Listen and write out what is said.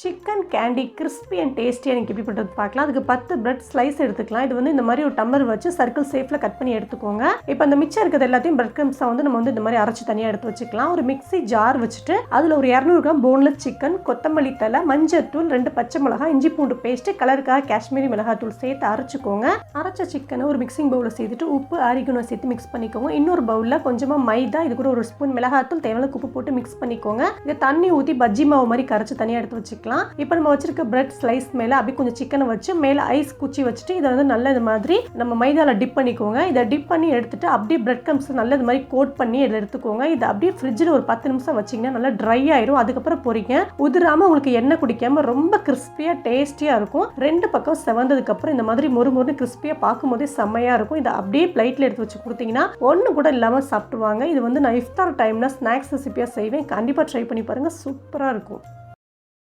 Chicken candy crispy and டேஸ்டியாக எனக்கு எப்படி பண்ணுறது பார்க்கலாம். அதுக்கு 10 பிரெட் ஸ்லைஸ் எடுத்துக்கலாம். இது வந்து இந்த மாதிரி ஒரு டம்ளர் வச்சு சர்க்கிள் ஷேப்பில் கட் பண்ணி எடுத்துக்கோங்க. இப்போ அந்த மிச்சம் இருக்கிறது எல்லாத்தையும் பிரெட் கிரம்ஸை வந்து நம்ம வந்து இந்த மாதிரி அரைச்சி தனியாக எடுத்து வச்சுக்கலாம். ஒரு மிக்ஸி ஜார் வச்சுட்டு அதில் ஒரு 200 கிராம் போன்லெஸ் சிக்கன், கொத்தமல்லி தலை, மஞ்சள் தூள், 2 பச்சை மிளகாய், இஞ்சி பூண்டு பேஸ்ட்டு, கலருக்காக காஷ்மீரி மிளகாய் தூள் சேர்த்து அரைச்சிக்கோங்க. அரைச்ச சிக்கனை ஒரு மிக்சிங் பவுலில் சேர்த்துட்டு உப்பு ஆரிகனோ சேர்த்து மிக்ஸ் பண்ணிக்கோங்க. இன்னொரு பவுலில் கொஞ்சமாக மைதா, இது கூட ஒரு ஸ்பூன் மிளகாத்தூள், தேவையான உப்பு போட்டு மிக்ஸ் பண்ணிக்கோங்க. இதை தண்ணி ஊற்றி பஜ்ஜி மாவு மாதிரி கரைச்சி தனியாக எடுத்து வச்சுக்கலாம். இப்போ நம்ம வச்சிருக்க பிரெட் ஸ்லைஸ் மேலே அப்படியே கொஞ்சம் சிக்கனை வச்சு மேலே ஐஸ் குச்சி வச்சுட்டு இதை வந்து நல்ல இது மாதிரி நம்ம மைதாவில் டிப் பண்ணிக்கோங்க. இதை டிப் பண்ணி எடுத்துட்டு அப்படியே பிரெட் கிரம்ஸ் நல்ல இது மாதிரி கோட் பண்ணி இதை எடுத்துக்கோங்க. இதை அப்படியே ஃப்ரிட்ஜில் ஒரு 10 நிமிஷம் வச்சிங்கன்னா நல்லா ட்ரை ஆயிரும். அதுக்கப்புறம் பொரிங்க. உதிராமல் உங்களுக்கு எண்ணெய் குடிக்காமல் ரொம்ப கிறிஸ்பியாக டேஸ்டியாக இருக்கும். 2 பக்கம் செவந்ததுக்கப்புறம் இந்த மாதிரி மொறு கிறிஸ்பியாக பார்க்கும்போதே செம்மையாக இருக்கும். இதை அப்படியே பிளேட்டில் எடுத்து வச்சு கொடுத்தீங்கன்னா ஒன்று கூட இல்லாமல் சாப்பிடுவாங்க. இது வந்து நான் இஃப்தார் டைம்னா ஸ்நாக்ஸ் ரெசிபியாக செய்வேன். கண்டிப்பாக ட்ரை பண்ணி பாருங்கள், சூப்பராக இருக்கும்.